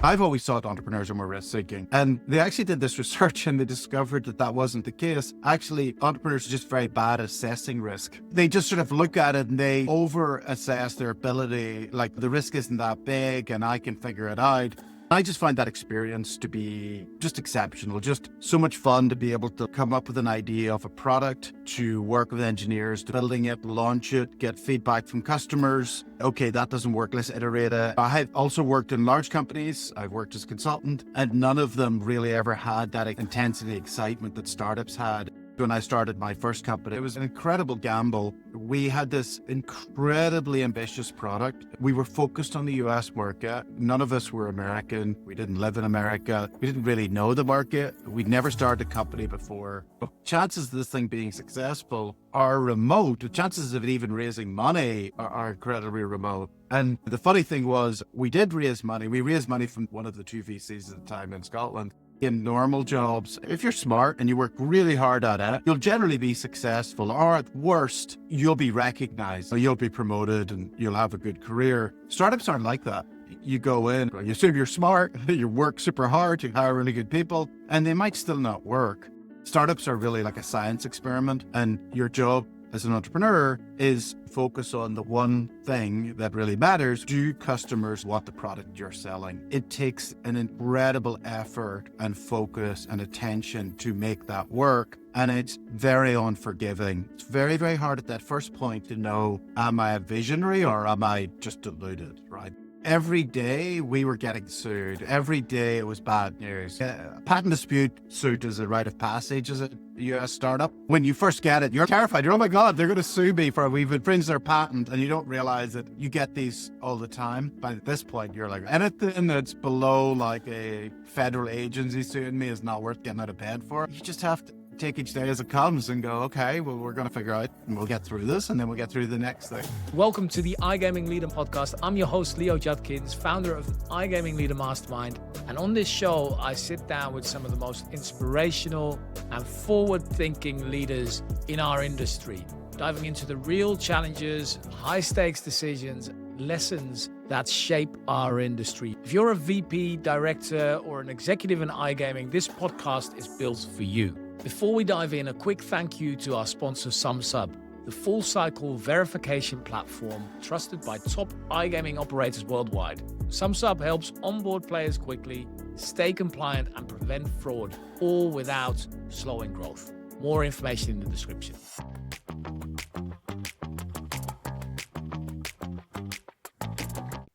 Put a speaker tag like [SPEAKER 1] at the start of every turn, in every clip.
[SPEAKER 1] I've always thought entrepreneurs are more risk-seeking. And they actually did this research and they discovered that that wasn't the case. Actually, entrepreneurs are just very bad at assessing risk. They just sort of look at it and they over-assess their ability, like the risk isn't that big and I can figure it out. I just find that experience to be just exceptional, just so much fun to be able to come up with an idea of a product, to work with engineers, to building it, launch it, get feedback from customers. Okay, that doesn't work, let's iterate it. I have also worked in large companies. I've worked as a consultant, and none of them really ever had that intensity, excitement that startups had. When I started my first company, it was an incredible gamble. We had this incredibly ambitious product. We were focused on the US market. None of us were American. We didn't live in America. We didn't really know the market. We'd never started a company before. But chances of this thing being successful are remote. The chances of it even raising money are incredibly remote. And the funny thing was, we did raise money. We raised money from one of the two VCs at the time in Scotland. In normal jobs, if you're smart and you work really hard at it, you'll generally be successful, or at worst, you'll be recognized, or you'll be promoted and you'll have a good career. Startups aren't like that. You go in, you assume you're smart, you work super hard, you hire really good people, and they might still not work. Startups are really like a science experiment, and your job as an entrepreneur is focus on the one thing that really matters. Do customers want the product you're selling? It takes an incredible effort and focus and attention to make that work. And it's very unforgiving. It's very, very hard at that first point to know, am I a visionary or am I just deluded, right? Every day we were getting sued. Every day it was bad news. A patent dispute suit is a rite of passage as a US startup. When you first get it, you're terrified. You're, oh my God, they're going to sue me for we've infringed their patent. And you don't realize that you get these all the time. By this point, you're like, anything that's below like a federal agency suing me is not worth getting out of bed for. You just have to take each day as it comes and go, okay, well, we're going to figure out and we'll get through this and then we'll get through the next thing.
[SPEAKER 2] Welcome to the iGaming Leader podcast. I'm your host, Leo Judkins, founder of the iGaming Leader Mastermind. And on this show, I sit down with some of the most inspirational and forward-thinking leaders in our industry, diving into the real challenges, high-stakes decisions, lessons that shape our industry. If you're a VP, director, or an executive in iGaming, this podcast is built for you. Before we dive in, a quick thank you to our sponsor, SumSub, the full-cycle verification platform trusted by top iGaming operators worldwide. SumSub helps onboard players quickly, stay compliant, and prevent fraud, all without slowing growth. More information in the description.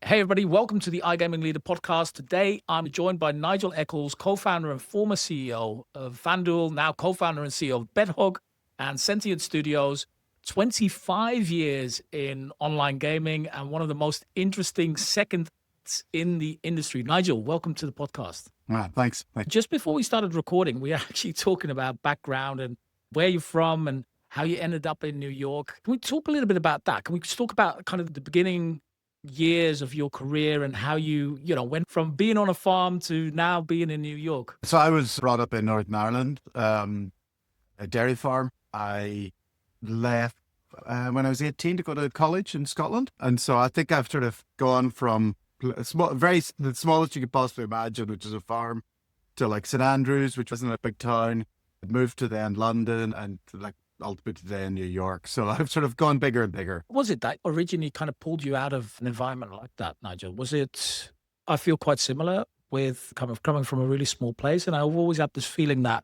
[SPEAKER 2] Hey everybody, welcome to the iGaming Leader podcast. Today, I'm joined by Nigel Eccles, co-founder and former CEO of FanDuel, now co-founder and CEO of BetHog and Sentient Studios, 25 years in online gaming and one of the most interesting seconds in the industry. Nigel, welcome to the podcast.
[SPEAKER 1] Thanks.
[SPEAKER 2] Just before we started recording, we were actually talking about background and where you're from and how you ended up in New York. Can we talk a little bit about that? Can we just talk about kind of the beginning years of your career and how you went from being on a farm to now being in New York?
[SPEAKER 1] So I was brought up in Northern Ireland, a dairy farm. I left when I was 18 to go to college in Scotland. And so I think I've sort of gone from the smallest you could possibly imagine, which is a farm, to like St Andrews, which wasn't a big town. I moved to then London and to like ultimately today in New York. So I've sort of gone bigger and bigger.
[SPEAKER 2] What was it that originally kind of pulled you out of an environment like that, Nigel? Was it, I feel quite similar with kind of coming from a really small place. And I've always had this feeling that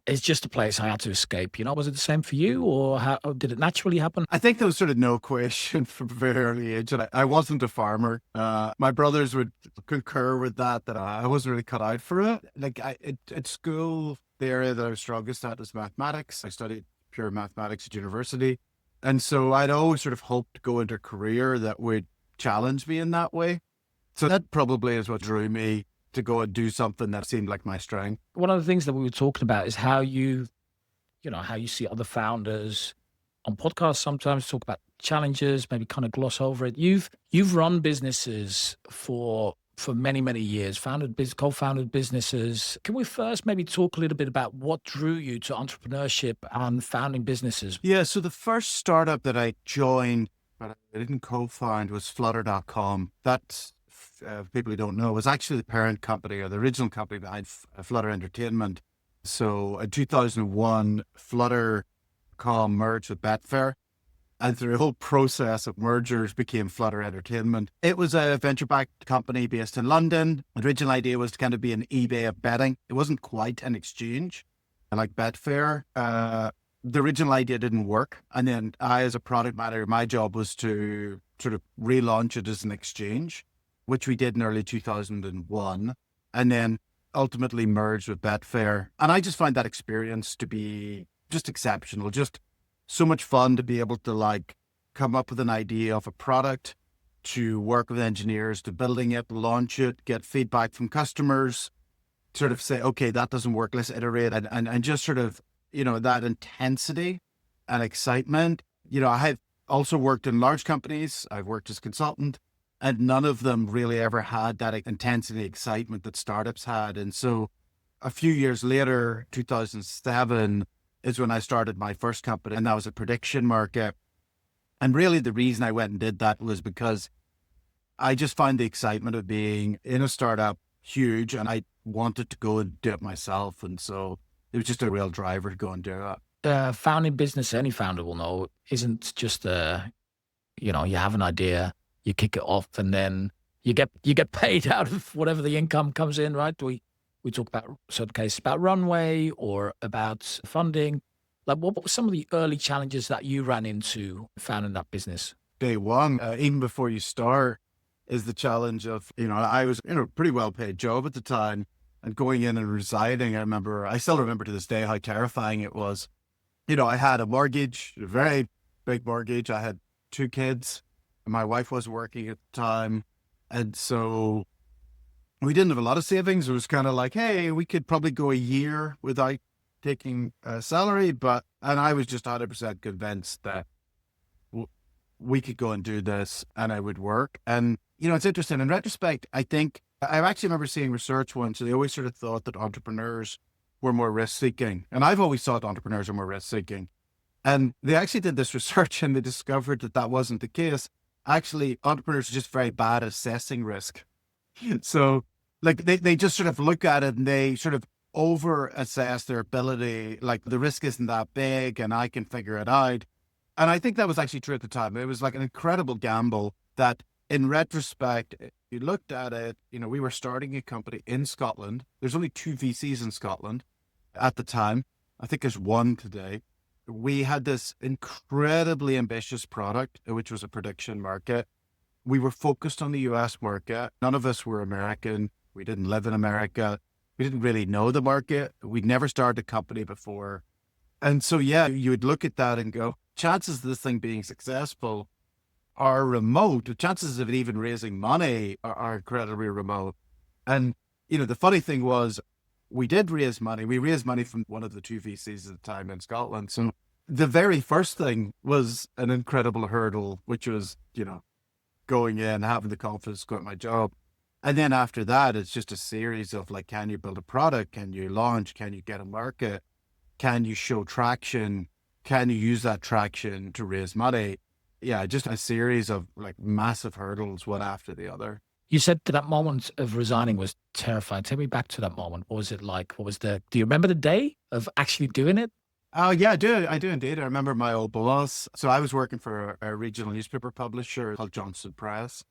[SPEAKER 2] it's just a place I had to escape. Was it the same for you or did it naturally happen?
[SPEAKER 1] I think there was sort of no question from a very early age. And I wasn't a farmer. My brothers would concur with that I wasn't really cut out for it. Like at school, the area that I was strongest at was mathematics. I studied pure mathematics at university. And so I'd always sort of hoped to go into a career that would challenge me in that way. So that probably is what drew me to go and do something that seemed like my strength.
[SPEAKER 2] One of the things that we were talking about is how you see other founders on podcasts sometimes talk about challenges, maybe kind of gloss over it. You've run businesses for many, many years, co-founded businesses. Can we first maybe talk a little bit about what drew you to entrepreneurship and founding businesses?
[SPEAKER 1] Yeah, so the first startup that I joined, but I didn't co-found, was Flutter.com. That people who don't know, was actually the parent company or the original company behind Flutter Entertainment. So in 2001, Flutter.com merged with Betfair. And through a whole process of mergers became Flutter Entertainment. It was a venture-backed company based in London. The original idea was to kind of be an eBay of betting. It wasn't quite an exchange like Betfair. The original idea didn't work. And then I, as a product manager, my job was to sort of relaunch it as an exchange, which we did in early 2001. And then ultimately merged with Betfair. And I just find that experience to be just exceptional, just so much fun to be able to like come up with an idea of a product, to work with engineers, to building it, launch it, get feedback from customers, sort of say, okay, that doesn't work, let's iterate, and just sort of, that intensity and excitement. I have also worked in large companies. I've worked as a consultant, and none of them really ever had that intensity, excitement that startups had. And so a few years later, 2007, is when I started my first company, and that was a prediction market. And really the reason I went and did that was because I just found the excitement of being in a startup huge, and I wanted to go and do it myself. And so it was just a real driver to go and do it.
[SPEAKER 2] Founding business, any founder will know, isn't just you have an idea, you kick it off, and then you get paid out of whatever the income comes in, right? We talk about certain cases about runway or about funding. Like, what were some of the early challenges that you ran into founding that business?
[SPEAKER 1] Day one, even before you start, is the challenge of, I was in a pretty well paid job at the time, and going in and resigning. I still remember to this day how terrifying it was. I had a mortgage, a very big mortgage. I had 2 kids, and my wife was working at the time. And so we didn't have a lot of savings. It was kind of like, hey, we could probably go a year without taking a salary. And I was just 100% convinced that we could go and do this and it would work. And, it's interesting. In retrospect, I think I actually remember seeing research once. They always sort of thought that entrepreneurs were more risk-seeking. And I've always thought entrepreneurs are more risk-seeking. And they actually did this research and they discovered that that wasn't the case. Actually, entrepreneurs are just very bad at assessing risk. So like they just sort of look at it and they sort of over assess their ability. Like, the risk isn't that big and I can figure it out. And I think that was actually true at the time. It was like an incredible gamble that in retrospect, you looked at it, we were starting a company in Scotland. There's only 2 VCs in Scotland at the time. I think there's 1 today. We had this incredibly ambitious product, which was a prediction market. We were focused on the US market. None of us were American. We didn't live in America. We didn't really know the market. We'd never started a company before. And so, yeah, you would look at that and go, chances of this thing being successful are remote. The chances of it even raising money are incredibly remote. And, the funny thing was, we did raise money. We raised money from one of the 2 VCs at the time in Scotland. So the very first thing was an incredible hurdle, which was, going in, having the confidence to quit my job. And then after that, it's just a series of like, can you build a product? Can you launch? Can you get a market? Can you show traction? Can you use that traction to raise money? Yeah, just a series of like massive hurdles, one after the other.
[SPEAKER 2] You said that moment of resigning was terrifying. Take me back to that moment. What was it like? Do you remember the day of actually doing it?
[SPEAKER 1] Oh, yeah, I do. I do indeed. I remember my old boss. So I was working for a regional newspaper publisher called Johnson Press.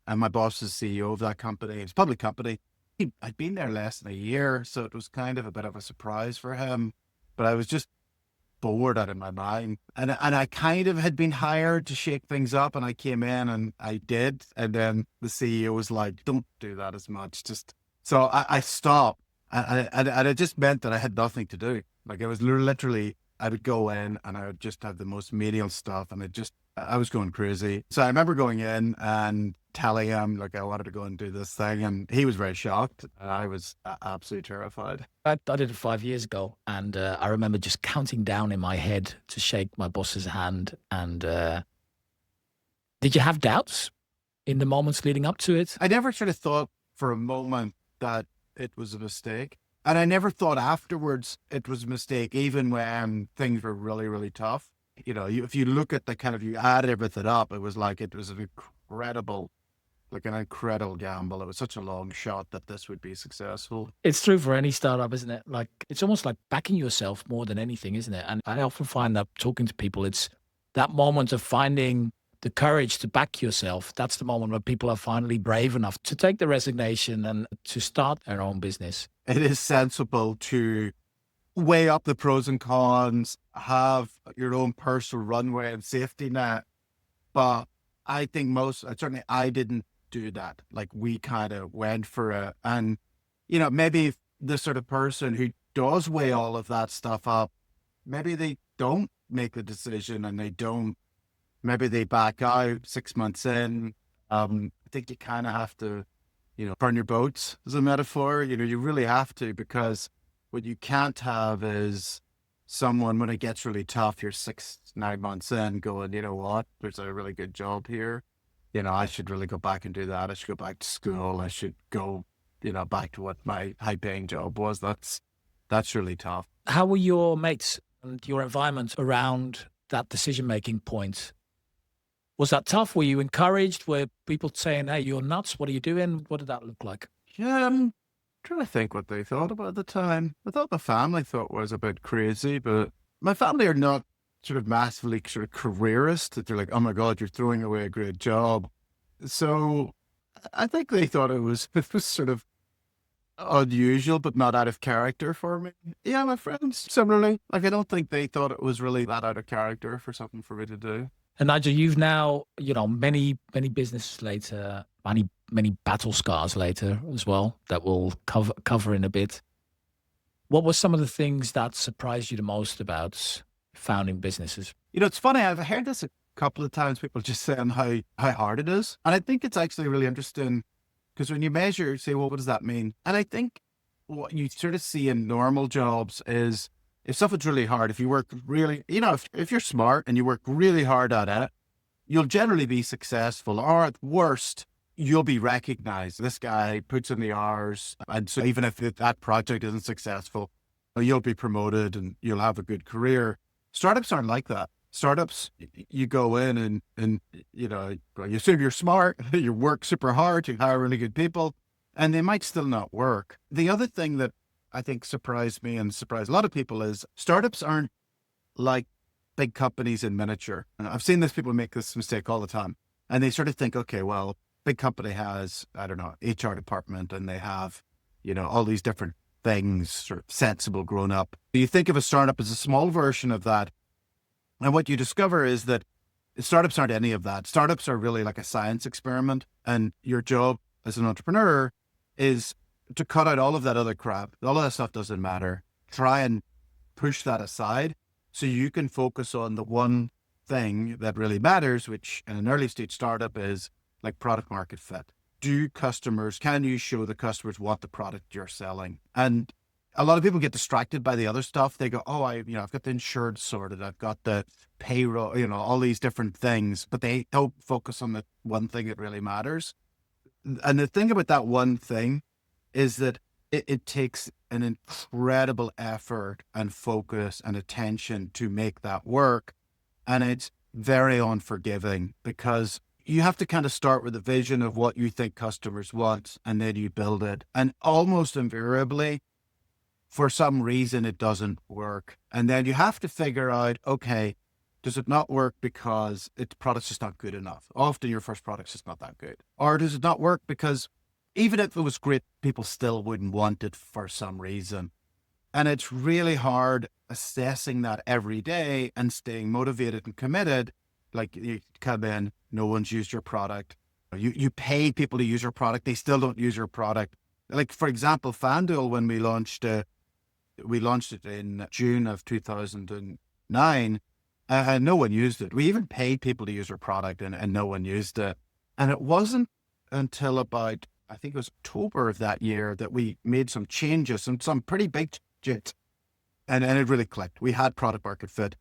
[SPEAKER 1] And my boss is CEO of that company. It's a public company. I'd been there less than a year. So it was kind of a bit of a surprise for him. But I was just bored out of my mind. And I kind of had been hired to shake things up. And I came in and I did. And then the CEO was like, don't do that as much. So I stopped. And it just meant that I had nothing to do. Like, it was literally, I would go in and I would just have the most menial stuff. And I was going crazy. So I remember going in and telling him, like, I wanted to go and do this thing. And he was very shocked. And I was absolutely terrified.
[SPEAKER 2] I did it 5 years ago. And I remember just counting down in my head to shake my boss's hand. And did you have doubts in the moments leading up to it?
[SPEAKER 1] I never sort of thought for a moment that it was a mistake. And I never thought afterwards it was a mistake, even when things were really, really tough. If you look at you add everything up, it was an incredible, like an incredible gamble. It was such a long shot that this would be successful.
[SPEAKER 2] It's true for any startup, isn't it? Like it's almost like backing yourself more than anything, isn't it? And I often find that talking to people, it's that moment of finding the courage to back yourself. That's the moment where people are finally brave enough to take the resignation and to start their own business.
[SPEAKER 1] It is sensible to weigh up the pros and cons, have your own personal runway and safety net. But I think certainly I didn't do that. Like we kind of went for it. And, maybe the sort of person who does weigh all of that stuff up, maybe they don't make the decision and maybe they back out 6 months in. I think you kind of have to, burn your boats as a metaphor. You really have to, because what you can't have is someone, when it gets really tough, you're 6-9 months in going, you know what, there's a really good job here. I should really go back and do that. I should go back to school. I should go, back to what my high paying job was. That's really tough.
[SPEAKER 2] How were your mates and your environment around that decision-making point? Was that tough? Were you encouraged? Were people saying, hey, you're nuts? What are you doing? What did that look like?
[SPEAKER 1] Yeah, I'm trying to think what they thought about at the time. I thought my family thought was a bit crazy, but my family are not sort of massively sort of careerist, that they're like, oh my God, you're throwing away a great job. So I think they thought it was sort of unusual, but not out of character for me. Yeah, my friends, similarly. Like, I don't think they thought it was really that out of character for something for me to do.
[SPEAKER 2] And Nigel, you've now, many businesses later, many battle scars later as well that we'll cover in a bit. What were some of the things that surprised you the most about founding businesses?
[SPEAKER 1] It's funny. I've heard this a couple of times, people just saying how hard it is. And I think it's actually really interesting because when you measure, you say, well, what does that mean? And I think what you sort of see in normal jobs is if something's really hard, if you work really, if you're smart and you work really hard at it, you'll generally be successful, or at worst, you'll be recognized. This guy puts in the hours. And so even if that project isn't successful, you'll be promoted and you'll have a good career. Startups aren't like that. Startups, you go in and you assume you're smart, you work super hard, you hire really good people, and they might still not work. The other thing that I think surprised me and surprised a lot of people is startups aren't like big companies in miniature. And I've seen people make this mistake all the time. And they sort of think, okay, well, big company has, I don't know, HR department, and they have, all these different things, sort of sensible, grown up. You think of a startup as a small version of that. And what you discover is that startups aren't any of that. Startups are really like a science experiment. And your job as an entrepreneur is to cut out all of that other crap. All of that stuff doesn't matter. Try and push that aside so you can focus on the one thing that really matters, which in an early stage startup is like product market fit. Can you show the customers what the product you're selling? And a lot of people get distracted by the other stuff. They go, oh, I've got the insurance sorted. I've got the payroll, all these different things, but they don't focus on the one thing that really matters. And the thing about that one thing is that it takes an incredible effort and focus and attention to make that work. And it's very unforgiving because you have to kind of start with a vision of what you think customers want, and then you build it. And almost invariably, for some reason, it doesn't work. And then you have to figure out, okay, does it not work because its product's just not good enough? Often your first product's just not that good. Or does it not work because even if it was great, people still wouldn't want it for some reason? And it's really hard assessing that every day and staying motivated and committed. Like you come in, no one's used your product. You pay people to use your product. They still don't use your product. Like, for example, FanDuel, when we launched it in June of 2009, and no one used it. We even paid people to use our product and no one used it. And it wasn't until about, I think it was October of that year, that we made some changes, some pretty big changes. And it really clicked. We had product market fit.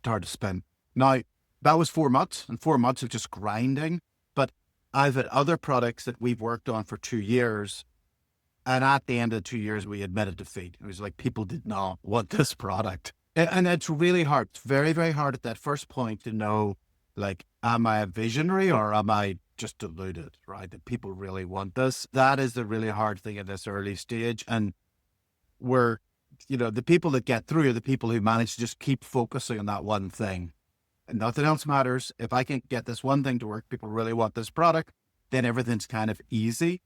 [SPEAKER 1] It's hard to spin. Now, that was 4 months, and 4 months of just grinding. But I've had other products that we've worked on for 2 years. And at the end of the 2 years, we admitted defeat. It was like, people did not want this product. And it's really hard. It's very, very hard at that first point to know, like, am I a visionary or am I just diluted, right? That people really want this. That is the really hard thing at this early stage. And we're, the people that get through are the people who manage to just keep focusing on that one thing. And nothing else matters. If I can get this one thing to work, people really want this product, then everything's kind of easy.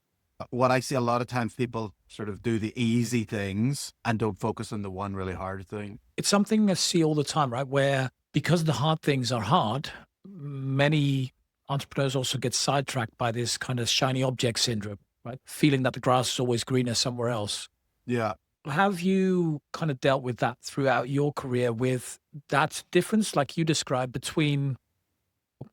[SPEAKER 1] What I see a lot of times, people sort of do the easy things and don't focus on the one really hard thing.
[SPEAKER 2] It's something I see all the time, right? Where because the hard things are hard, many entrepreneurs also get sidetracked by this kind of shiny object syndrome, right? Feeling that the grass is always greener somewhere else.
[SPEAKER 1] Yeah.
[SPEAKER 2] Have you kind of dealt with that throughout your career, with that difference, like you described, between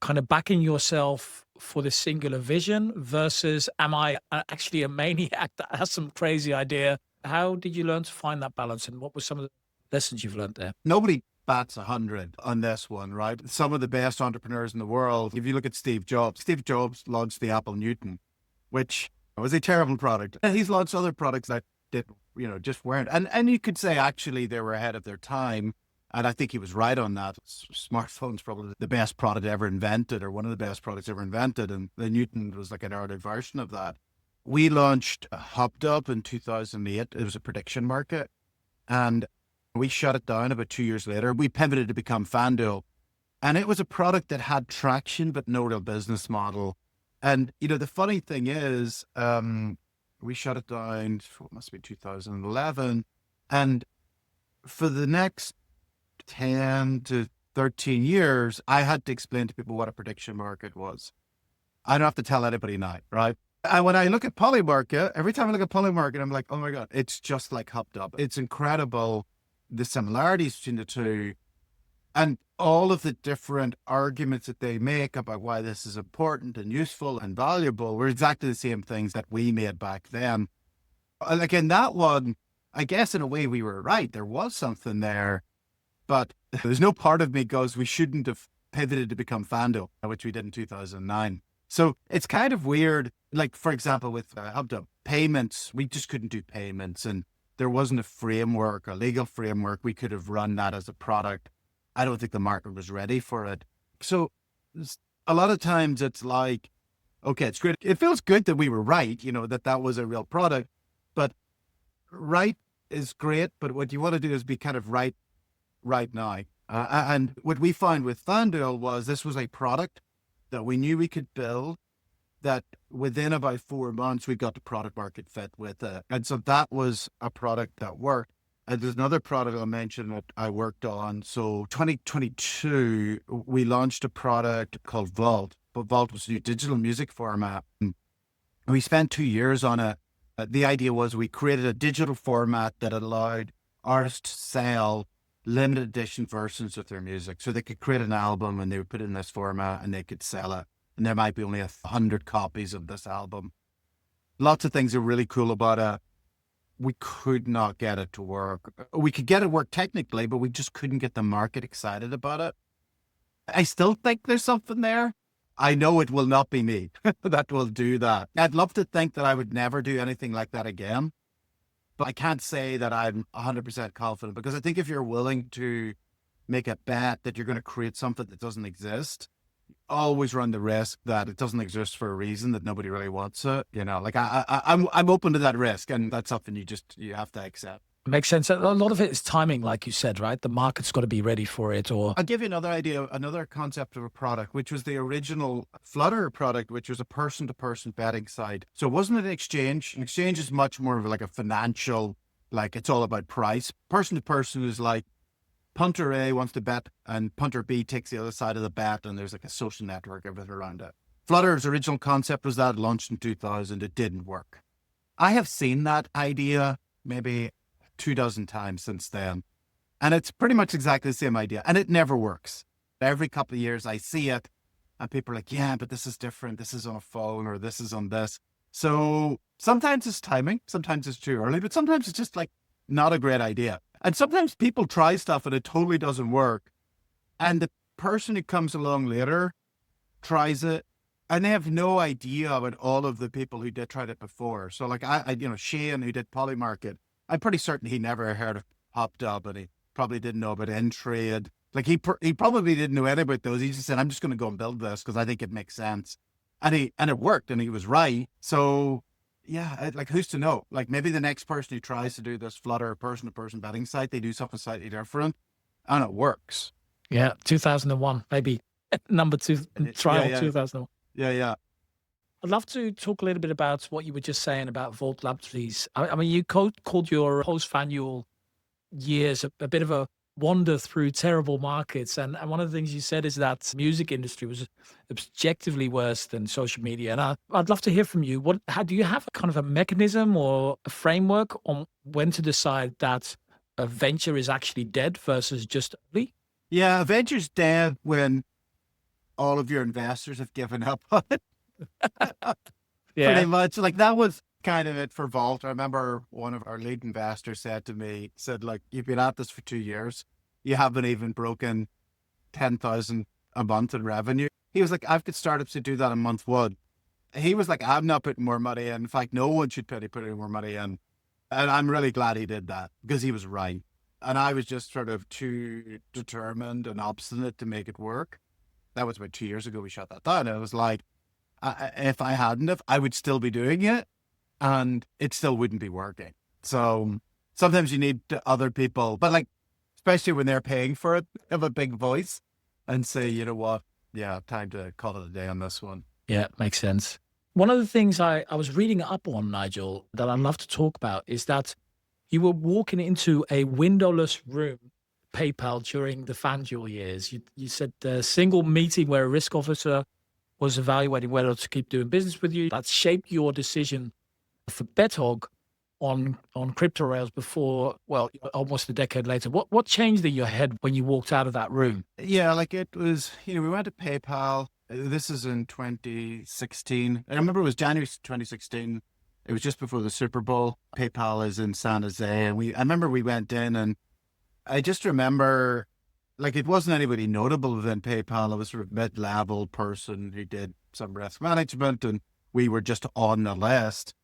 [SPEAKER 2] kind of backing yourself for this singular vision versus am I actually a maniac that has some crazy idea? How did you learn to find that balance, and what were some of the lessons you've learned there?
[SPEAKER 1] Nobody bats 100 on this one, right? Some of the best entrepreneurs in the world, if you look at Steve Jobs launched the Apple Newton, which was a terrible product. He's launched other products that did, just weren't. And you could say actually they were ahead of their time. And I think he was right on that. Smartphone's probably the best product ever invented, or one of the best products ever invented. And the Newton was like an early version of that. We launched HubDub in 2008. It was a prediction market. And we shut it down about 2 years later. We pivoted to become FanDuel. And it was a product that had traction, but no real business model. And, the funny thing is, we shut it down, it must be 2011. And for the next 10 to 13 years, I had to explain to people what a prediction market was. I don't have to tell anybody now, right? And when I look at Polymarket, every time I look at Polymarket, I'm like, oh my God, it's just like HubDub. It's incredible, the similarities between the two and all of the different arguments that they make about why this is important and useful and valuable were exactly the same things that we made back then. And again, that one, I guess in a way we were right. There was something there. But there's no part of me goes, we shouldn't have pivoted to become FanDuel, which we did in 2009. So it's kind of weird. Like, for example, with HubDub, payments, we just couldn't do payments. And there wasn't a framework, a legal framework. We could have run that as a product. I don't think the market was ready for it. So a lot of times it's like, okay, it's great. It feels good that we were right, that was a real product. But right is great. But what you want to do is be kind of right now. And what we found with FanDuel was this was a product that we knew we could build, that within about 4 months, we got the product market fit with it. And so that was a product that worked. And there's another product I'll mention that I worked on. So 2022, we launched a product called Vault. But Vault was a new digital music format. And we spent 2 years on it. The idea was we created a digital format that allowed artists to sell limited edition versions of their music. So they could create an album and they would put it in this format and they could sell it. And there might be only 100 copies of this album. Lots of things are really cool about it. We could not get it to work. We could get it to work technically, but we just couldn't get the market excited about it. I still think there's something there. I know it will not be me that will do that. I'd love to think that I would never do anything like that again. But I can't say that I'm 100% confident, because I think if you're willing to make a bet that you're going to create something that doesn't exist, you always run the risk that it doesn't exist for a reason, that nobody really wants it. Like I'm open to that risk, and that's something you have to accept.
[SPEAKER 2] Makes sense. A lot of it is timing, like you said, right? The market's got to be ready for it. Or
[SPEAKER 1] I'll give you another idea, another concept of a product, which was the original Flutter product, which was a person-to-person betting site. So it wasn't an exchange. An exchange is much more of like a financial, like it's all about price. Person-to-person is like punter A wants to bet and punter B takes the other side of the bet, and there's like a social network, everything around it. Flutter's original concept was that, launched in 2000. It didn't work. I have seen that idea maybe 24 times since then. And it's pretty much exactly the same idea. And it never works. Every couple of years I see it and people are like, yeah, but this is different. This is on a phone, or this is on this. So sometimes it's timing. Sometimes it's too early, but sometimes it's just like not a great idea. And sometimes people try stuff and it totally doesn't work. And the person who comes along later tries it and they have no idea about all of the people who did tried it before. So like Shane, who did Polymarket, I'm pretty certain he never heard of HubDub, and he probably didn't know about N-Trade. Like he probably didn't know anything about those. He just said, I'm just going to go and build this because I think it makes sense. And it worked, and he was right. So yeah, like who's to know? Like maybe the next person who tries to do this Flutter person-to-person betting site, they do something slightly different, and it works.
[SPEAKER 2] Yeah, 2001, maybe number two trial,
[SPEAKER 1] Yeah,
[SPEAKER 2] 2001.
[SPEAKER 1] yeah.
[SPEAKER 2] I'd love to talk a little bit about what you were just saying about Vault Laboratories. I mean, you called your post FanDuel years a bit of a wander through terrible markets. And one of the things you said is that music industry was objectively worse than social media. And I'd love to hear from you. How do you have a kind of a mechanism or a framework on when to decide that a venture is actually dead versus just early?
[SPEAKER 1] Yeah, a venture's dead when all of your investors have given up on it. Pretty much. Like that was kind of it for Vault. I remember one of our lead investors said to me, like, you've been at this for 2 years. You haven't even broken 10,000 a month in revenue. He was like, I've got startups who do that in month one. He was like, I'm not putting more money in. In fact, no one should put any more money in. And I'm really glad he did that because he was right. And I was just sort of too determined and obstinate to make it work. That was about 2 years ago we shut that down. It was like, if I hadn't have, I would still be doing it and it still wouldn't be working. So sometimes you need other people, but like, especially when they're paying for it, have a big voice and say, you know what? Yeah, time to call it a day on this one.
[SPEAKER 2] Yeah, makes sense. One of the things I was reading up on, Nigel, that I'd love to talk about is that you were walking into a windowless room, PayPal, during the FanDuel years. You said a single meeting where a risk officer was evaluating whether to keep doing business with you. That shaped your decision for BetHog on crypto rails before, well, almost a decade later. What changed in your head when you walked out of that room?
[SPEAKER 1] Yeah, like it was, we went to PayPal. This is in 2016. I remember it was January 2016. It was just before the Super Bowl. PayPal is in San Jose. And I remember we went in and I just remember like it wasn't anybody notable within PayPal. It was sort of mid-level person who did some risk management and we were just on the list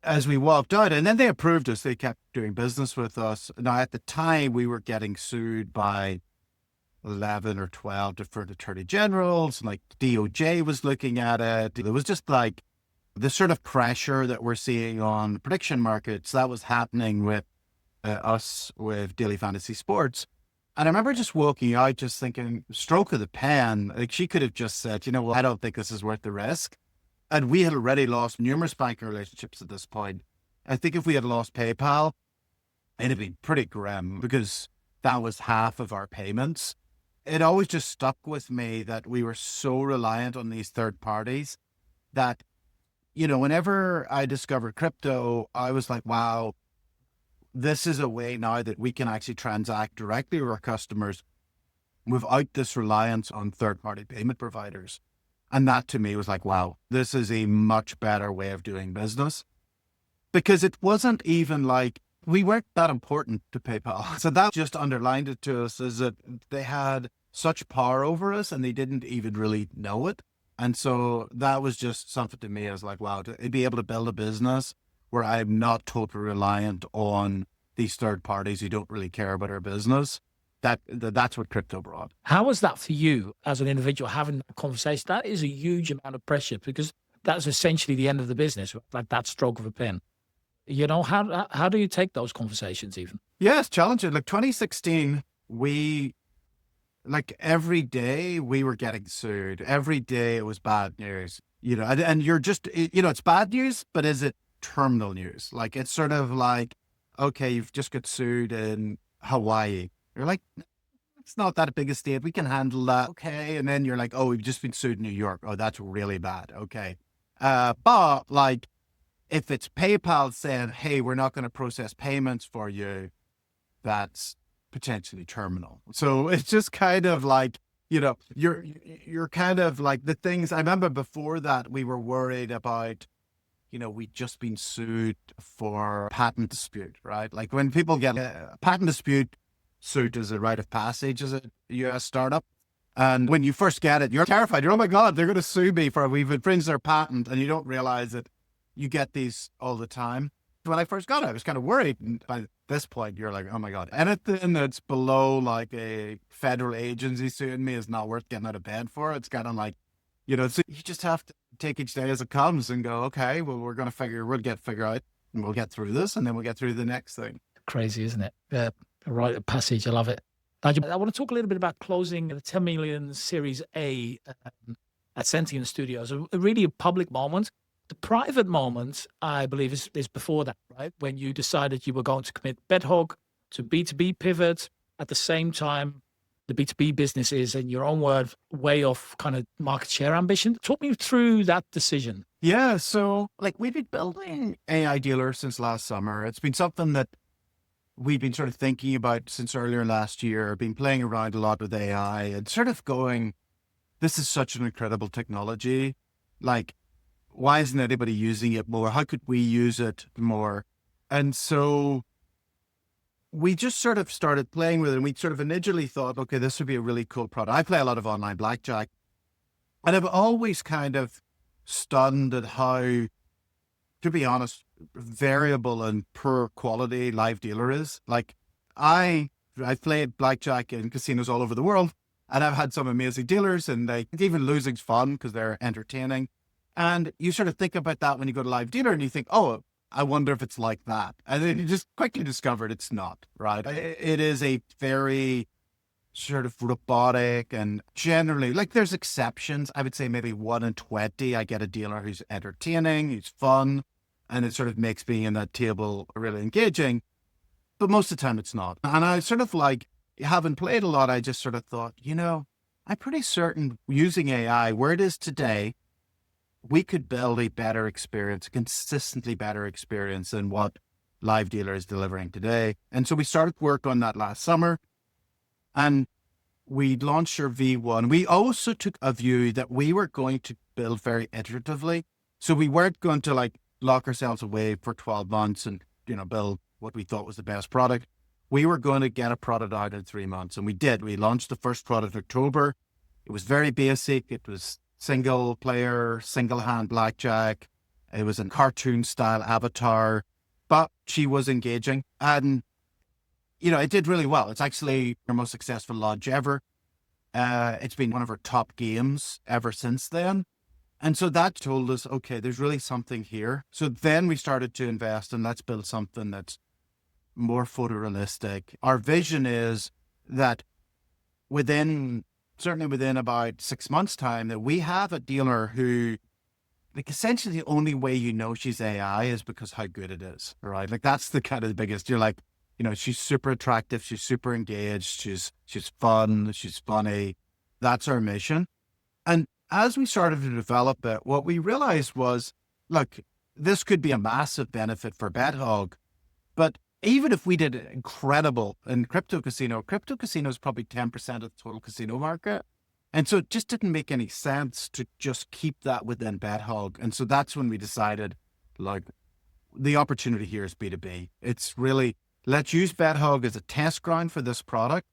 [SPEAKER 1] as we walked out. And then they approved us. They kept doing business with us. Now, at the time, we were getting sued by 11 or 12 different attorney generals. And like DOJ was looking at it. It was just like the sort of pressure that we're seeing on prediction markets that was happening with us with daily fantasy sports. And I remember just walking out, just thinking, stroke of the pen. Like she could have just said, well, I don't think this is worth the risk. And we had already lost numerous banking relationships at this point. I think if we had lost PayPal, it'd have been pretty grim because that was half of our payments. It always just stuck with me that we were so reliant on these third parties that, whenever I discovered crypto, I was like, wow, this is a way now that we can actually transact directly with our customers without this reliance on third-party payment providers. And that to me was like, wow, this is a much better way of doing business. Because it wasn't even like we weren't that important to PayPal. So that just underlined it to us is that they had such power over us and they didn't even really know it. And so that was just something to me. I was like, wow, to be able to build a business where I'm not totally reliant on these third parties who don't really care about our business. That's what crypto brought. How
[SPEAKER 2] was that for you as an individual having that conversation? That is a huge amount of pressure because that's essentially the end of the business, like that stroke of a pen. How do you take those conversations even?
[SPEAKER 1] Yeah, it's challenging. Like 2016, every day we were getting sued. Every day it was bad news, and you're just, it's bad news, but is it terminal news? Like, it's sort of like, okay, you've just got sued in Hawaii. You're like, it's not that big a state. We can handle that. Okay. And then you're like, oh, we've just been sued in New York. Oh, that's really bad. Okay. But like, if it's PayPal saying, hey, we're not going to process payments for you, that's potentially terminal. So it's just kind of like, you're kind of like the things. I remember before that we were worried about, we'd just been sued for patent dispute, right? Like when people get a patent dispute, suit is a rite of passage as a US startup. And when you first get it, you're terrified. You're, oh my God, they're going to sue me for we've infringed their patent. And you don't realize that you get these all the time. When I first got it, I was kind of worried. And by this point, you're like, oh my God, anything that's below like a federal agency suing me is not worth getting out of bed for. It's kind of like, so you just have to take each day as it comes and go, okay, well, we'll figure out and we'll get through this and then we'll get through the next thing.
[SPEAKER 2] Crazy, isn't it? Yeah, a rite of passage. I love it. Nigel, I want to talk a little bit about closing the 10 million Series A at Sentient Studios, a really public moment. The private moment, I believe, is before that, right? When you decided you were going to commit BetHog to B2B pivot. At the same time, the B2B business is, in your own word, way off kind of market share ambition. Talk me through that decision.
[SPEAKER 1] Yeah. So like we've been building AI dealers since last summer. It's been something that we've been sort of thinking about since earlier last year, been playing around a lot with AI and sort of going, this is such an incredible technology. Like, why isn't anybody using it more? How could we use it more? And so we just sort of started playing with it. And we sort of initially thought, okay, this would be a really cool product. I play a lot of online blackjack. And I've always kind of stunned at how, to be honest, variable and poor quality live dealer is. Like I've played blackjack in casinos all over the world, and I've had some amazing dealers, and even losing's fun because they're entertaining. And you sort of think about that when you go to live dealer and you think, oh, I wonder if it's like that. And then you just quickly discovered it's not, right? It is a very sort of robotic, and generally, like there's exceptions. I would say maybe 1 in 20, I get a dealer who's entertaining, who's fun, and it sort of makes being in that table really engaging. But most of the time it's not. And I sort of like, having played a lot, I just sort of thought, I'm pretty certain using AI where it is today, we could build a better experience, a consistently better experience than what live dealer is delivering today. And so we started work on that last summer, and we launched our V1. We also took a view that we were going to build very iteratively. So we weren't going to like lock ourselves away for 12 months and, build what we thought was the best product. We were going to get a product out in 3 months. And we did. We launched the first product in October. It was very basic. It was single player, single hand blackjack. It was a cartoon style avatar, but she was engaging, and, it did really well. It's actually our most successful launch ever. It's been one of our top games ever since then. And so that told us, okay, there's really something here. So then we started to invest and let's build something that's more photorealistic. Our vision is that certainly within about 6 months' time, that we have a dealer who, like, essentially the only way she's AI is because how good it is, right? Like that's the kind of the biggest. You're like, she's super attractive, she's super engaged, she's fun, she's funny. That's our mission. And as we started to develop it, what we realized was, look, this could be a massive benefit for BetHog, but even if we did incredible in crypto casino is probably 10% of the total casino market. And so it just didn't make any sense to just keep that within BetHog. And so that's when we decided, like, the opportunity here is B2B. It's really, let's use BetHog as a test ground for this product,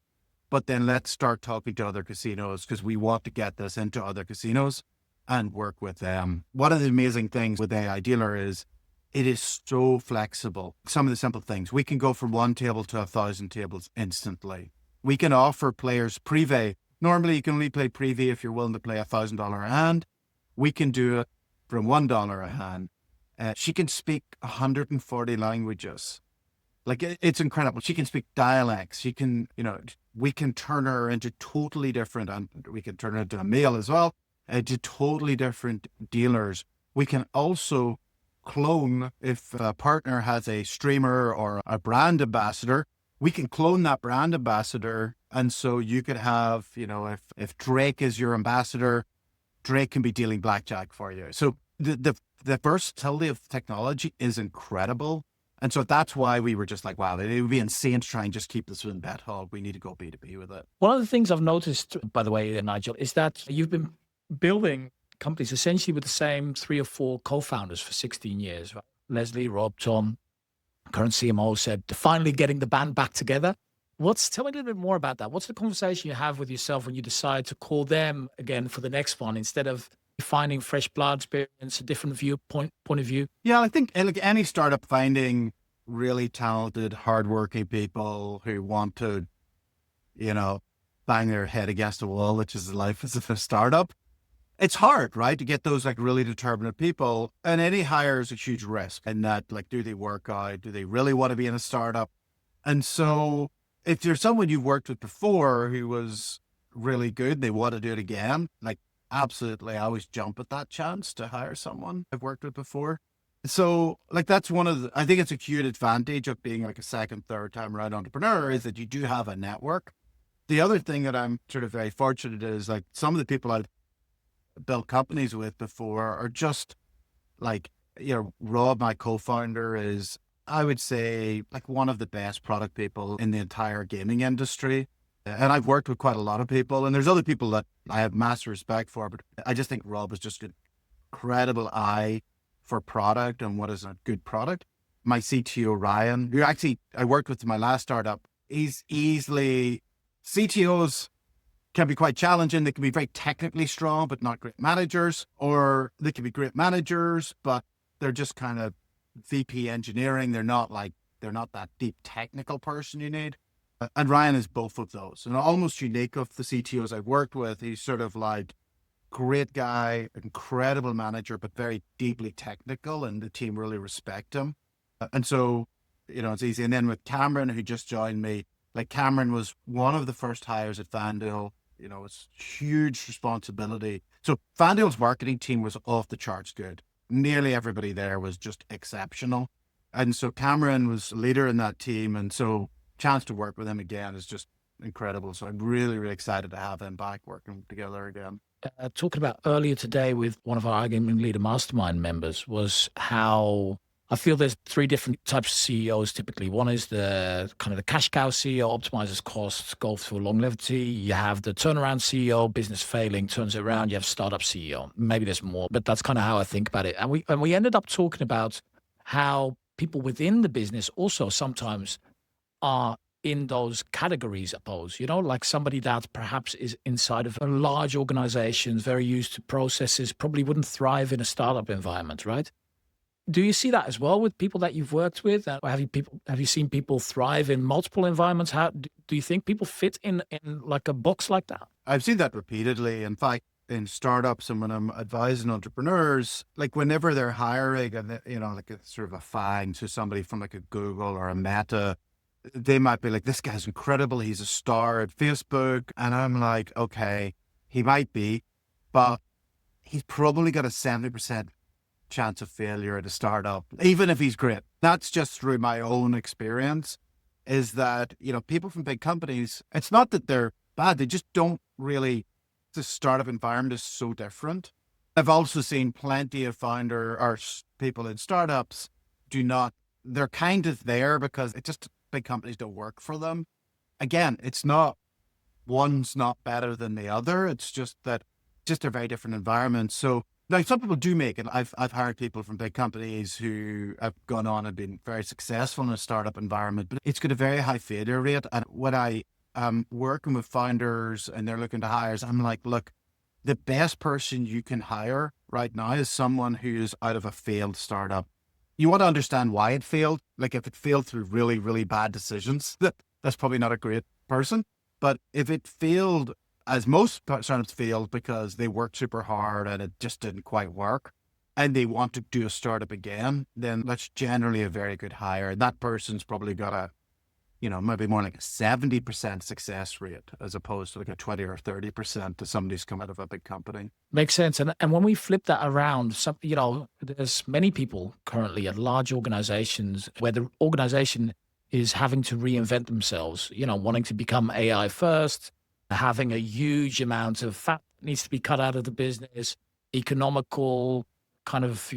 [SPEAKER 1] but then let's start talking to other casinos because we want to get this into other casinos and work with them. One of the amazing things with AI Dealer is it is so flexible. Some of the simple things, we can go from 1 table to 1,000 tables instantly. We can offer players privy. Normally you can only play privy if you're willing to play $1,000 a hand. We can do it from $1 a hand. She can speak 140 languages. Like it's incredible. She can speak dialects. She can, we can turn her into totally different, and we can turn her into a male as well, to totally different dealers. We can also clone, if a partner has a streamer or a brand ambassador, we can clone that brand ambassador. And so you could have, if Drake is your ambassador, Drake can be dealing blackjack for you. So the versatility of technology is incredible. And so that's why we were just like, wow, it would be insane to try and just keep this within BetHog. We need to go B2B with it.
[SPEAKER 2] One of the things I've noticed, by the way, Nigel, is that you've been building companies essentially with the same 3 or 4 co-founders for 16 years. Right? Leslie, Rob, Tom, current CMO, said finally getting the band back together. Tell me a little bit more about that. What's the conversation you have with yourself when you decide to call them again for the next one instead of finding fresh blood, experience, a different point of view?
[SPEAKER 1] Yeah, I think like any startup, finding really talented, hardworking people who want to, bang their head against the wall, which is the life of a startup. it's hard, right, to get those like really determined people. And any hire is a huge risk. And that, like, do they work out? Do they really want to be in a startup? And so if you're someone you've worked with before who was really good, they want to do it again, like, absolutely, I always jump at that chance to hire someone I've worked with before. So, like, that's one of the, I think it's a huge advantage of being like a second, third time around entrepreneur is that you do have a network. The other thing that I'm sort of very fortunate is, like, some of the people I've built companies with before are just like, Rob, my co-founder, is, I would say, like one of the best product people in the entire gaming industry. And I've worked with quite a lot of people, and there's other people that I have massive respect for, but I just think Rob is just an incredible eye for product and what is a good product. My CTO, Ryan, who actually I worked with in my last startup, he's easily, CTOs can be quite challenging. They can be very technically strong, but not great managers, or they can be great managers, but they're just kind of VP engineering. They're not that deep technical person you need. And Ryan is both of those. And almost unique of the CTOs I've worked with, he's sort of like great guy, incredible manager, but very deeply technical, and the team really respect him. And so, it's easy. And then with Cameron, who just joined me, like, Cameron was one of the first hires at FanDuel. It's huge responsibility. So FanDuel's marketing team was off the charts good. Nearly everybody there was just exceptional. And so Cameron was a leader in that team. And so chance to work with him again is just incredible. So I'm really, really excited to have him back working together again.
[SPEAKER 2] Talking about earlier today with one of our iGaming Leader Mastermind members was how I feel there's three different types of CEOs typically. One is the kind of the cash cow CEO, optimizes costs, goes for longevity. You have the turnaround CEO, business failing, turns it around. You have startup CEO. Maybe there's more, but that's kind of how I think about it. And we ended up talking about how people within the business also sometimes are in those categories, I suppose, like somebody that perhaps is inside of a large organization, very used to processes, probably wouldn't thrive in a startup environment, right? Do you see that as well with people that you've worked with? Or have you seen people thrive in multiple environments? How do you think people fit in like a box like that?
[SPEAKER 1] I've seen that repeatedly. In fact, in startups and when I'm advising entrepreneurs, like whenever they're hiring and, like a sort of a FANG, so somebody from like a Google or a Meta, they might be like, this guy's incredible. He's a star at Facebook. And I'm like, okay, he might be, but he's probably got a 70% chance of failure at a startup, even if he's great. That's just through my own experience, is that, people from big companies, it's not that they're bad. They just don't really, the startup environment is so different. I've also seen plenty of people in startups they're kind of there because it just, big companies don't work for them. Again, it's not, one's not better than the other. It's just that they're very different environments. So now some people do make it. I've hired people from big companies who have gone on and been very successful in a startup environment, but it's got a very high failure rate. And when I am working with founders and they're looking to hire, I'm like, look, the best person you can hire right now is someone who's out of a failed startup. You want to understand why it failed. Like, if it failed through really, really bad decisions, that's probably not a great person. But if it failed, as most startups failed because they worked super hard and it just didn't quite work, and they want to do a startup again, then that's generally a very good hire. That person's probably got maybe more like a 70% success rate as opposed to like a 20 or 30% to somebody who's come out of a big company.
[SPEAKER 2] Makes sense. And when we flip that around, there's many people currently at large organizations where the organization is having to reinvent themselves, wanting to become AI first, having a huge amount of fat needs to be cut out of the business, economical kind of,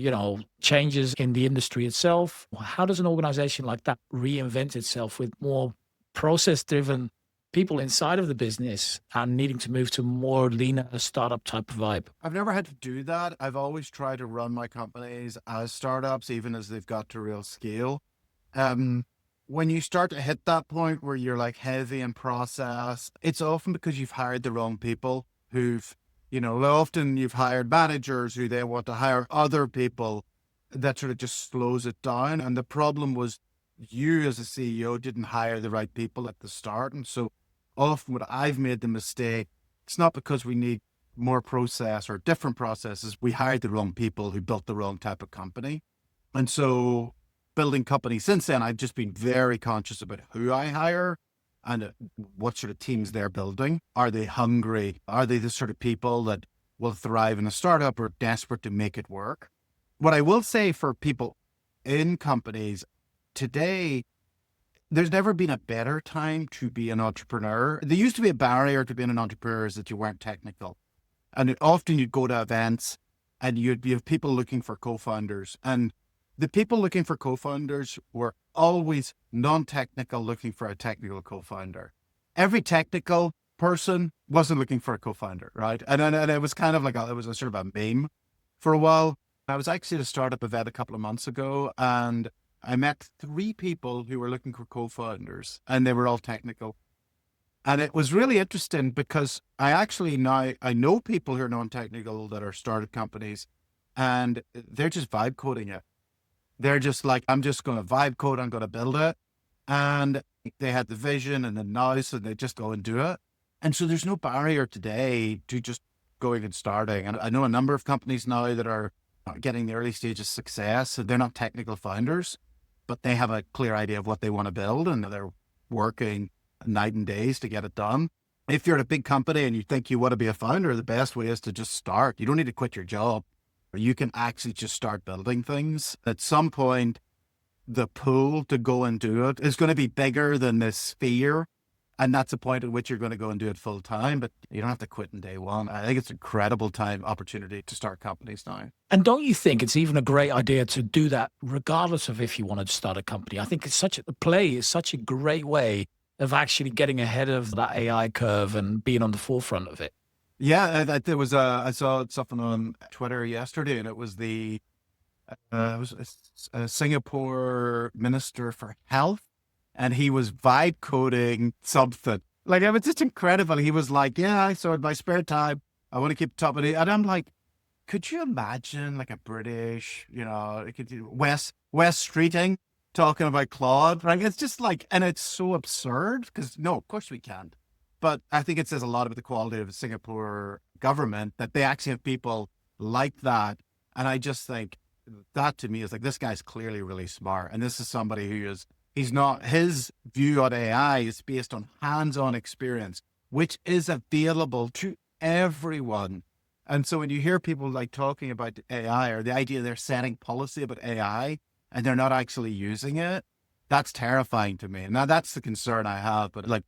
[SPEAKER 2] changes in the industry itself. How does an organization like that reinvent itself with more process-driven people inside of the business and needing to move to more leaner startup type of vibe?
[SPEAKER 1] I've never had to do that. I've always tried to run my companies as startups, even as they've got to real scale. When you start to hit that point where you're like heavy in process, it's often because you've hired the wrong people often you've hired managers who then want to hire other people. That sort of just slows it down. And the problem was you as a CEO didn't hire the right people at the start. And so often what I've made the mistake, it's not because we need more process or different processes. We hired the wrong people who built the wrong type of company. And so building companies since then, I've just been very conscious about who I hire and what sort of teams they're building. Are they hungry? Are they the sort of people that will thrive in a startup or desperate to make it work? What I will say for people in companies today, there's never been a better time to be an entrepreneur. There used to be a barrier to being an entrepreneur is that you weren't technical. And often you'd go to events and you have people looking for co-founders. And the people looking for co-founders were always non-technical looking for a technical co-founder. Every technical person wasn't looking for a co-founder, right? And it was kind of like, it was a sort of a meme for a while. I was actually at a startup event a couple of months ago and I met 3 people who were looking for co-founders and they were all technical. And it was really interesting because I know people who are non-technical that are startup companies and they're just vibe coding it. They're just like, I'm just going to vibe code, I'm going to build it. And they had the vision and the nous and they just go and do it. And so there's no barrier today to just going and starting. And I know a number of companies now that are getting the early stages of success. They're not technical founders, but they have a clear idea of what they want to build and they're working night and days to get it done. If you're at a big company and you think you want to be a founder, the best way is to just start. You don't need to quit your job. You can actually just start building things. At some point, the pool to go and do it is going to be bigger than this fear. And that's the point at which you're going to go and do it full time, but you don't have to quit in day one. I think it's an incredible opportunity to start companies now.
[SPEAKER 2] And don't you think it's even a great idea to do that regardless of if you wanted to start a company? I think the play is such a great way of actually getting ahead of that AI curve and being on the forefront of it.
[SPEAKER 1] Yeah, I saw something on Twitter yesterday and it was a Singapore Minister for Health. And he was vibe coding something. Like, it was just incredible. He was like, yeah, so in my spare time, I want to keep top of it. And I'm like, could you imagine like a British, West Streeting talking about Claude? Right? It's just like, and it's so absurd because no, of course we can't. But I think it says a lot about the quality of the Singapore government that they actually have people like that. And I just think that to me is like, this guy's clearly really smart. And this is somebody his view on AI is based on hands-on experience, which is available to everyone. And so when you hear people like talking about AI or the idea they're setting policy about AI and they're not actually using it, that's terrifying to me. Now that's the concern I have, but like,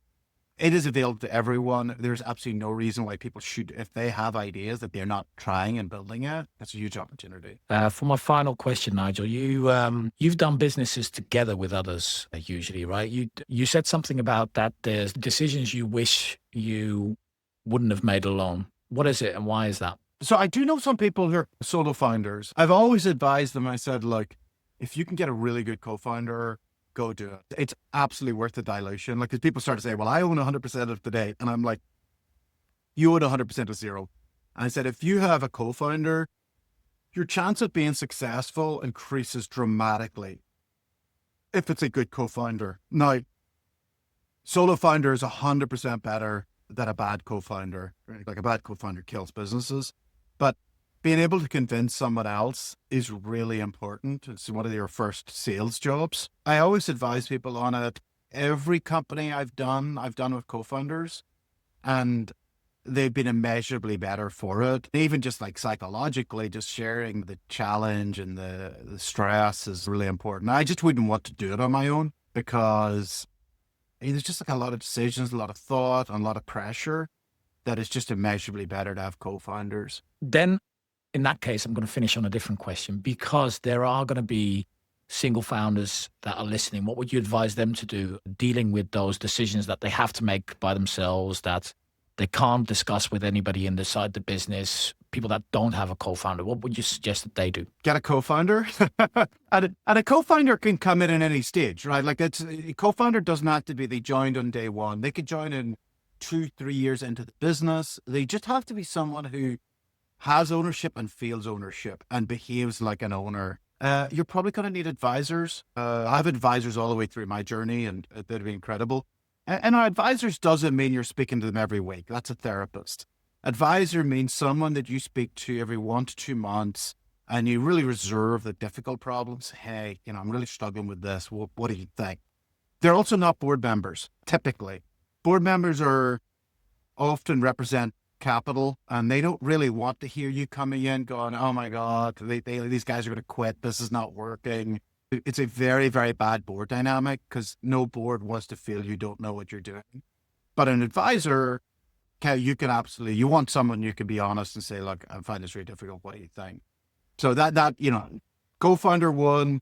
[SPEAKER 1] it is available to everyone. There's absolutely no reason why people should, if they have ideas that they're not trying and building it. That's a huge opportunity.
[SPEAKER 2] For my final question, Nigel, you've done businesses together with others usually, right? You said something about that there's decisions you wish you wouldn't have made alone. What is it and why is that?
[SPEAKER 1] So I do know some people who are solo founders. I've always advised them. I said, look, if you can get a really good co-founder, go do it. It's absolutely worth the dilution. Like, because people start to say, well, I own 100% of today. And I'm like, you own 100% of zero. And I said, if you have a co-founder, your chance of being successful increases dramatically if it's a good co-founder. Now, solo founder is 100% better than a bad co-founder. Right? Like, a bad co-founder kills businesses. But being able to convince someone else is really important. It's one of your first sales jobs. I always advise people on it. Every company I've done with co-founders, and they've been immeasurably better for it. Even just like psychologically, just sharing the challenge and the stress is really important. I just wouldn't want to do it on my own because there's just like a lot of decisions, a lot of thought, and a lot of pressure that is just immeasurably better to have co-founders.
[SPEAKER 2] Then in that case, I'm going to finish on a different question because there are going to be single founders that are listening. What would you advise them to do dealing with those decisions that they have to make by themselves, that they can't discuss with anybody inside the business, people that don't have a co-founder? What would you suggest that they do?
[SPEAKER 1] Get a co-founder. and a co-founder can come in at any stage, right? Like, a co-founder doesn't have to be they joined on day one. They could join in 2-3 years into the business. They just have to be someone who has ownership and feels ownership and behaves like an owner. You're probably going to need advisors. I have advisors all the way through my journey and they'd be incredible. And our advisors doesn't mean you're speaking to them every week. That's a therapist. Advisor means someone that you speak to every 1 to 2 months, and you really reserve the difficult problems. Hey, I'm really struggling with this. What do you think? They're also not board members, typically. Board members often represent capital, and they don't really want to hear you coming in going, oh my God, these guys are going to quit. This is not working. It's a very, very bad board dynamic because no board wants to feel you don't know what you're doing. But an advisor, you want someone you can be honest and say, look, I find this really difficult. What do you think? So that co-founder one,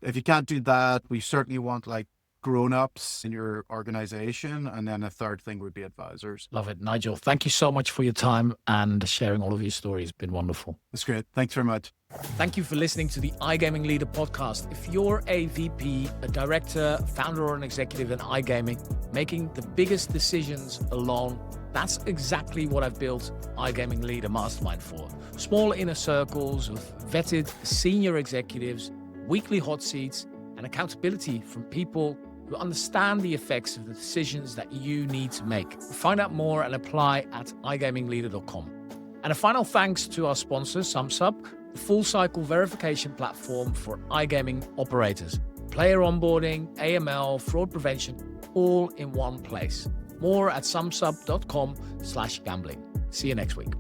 [SPEAKER 1] if you can't do that, we certainly want like grown-ups in your organization. And then a third thing would be advisors.
[SPEAKER 2] Love it. Nigel, thank you so much for your time and sharing all of your stories. It's been wonderful.
[SPEAKER 1] That's great. Thanks very much.
[SPEAKER 2] Thank you for listening to the iGaming Leader podcast. If you're a VP, a director, founder, or an executive in iGaming, making the biggest decisions alone, that's exactly what I've built iGaming Leader Mastermind for. Small inner circles of vetted senior executives, weekly hot seats, and accountability from people who understand the effects of the decisions that you need to make. Find out more and apply at igamingleader.com. And a final thanks to our sponsor, SumSub, the full-cycle verification platform for iGaming operators. Player onboarding, AML, fraud prevention, all in one place. More at sumsub.com/gambling. See you next week.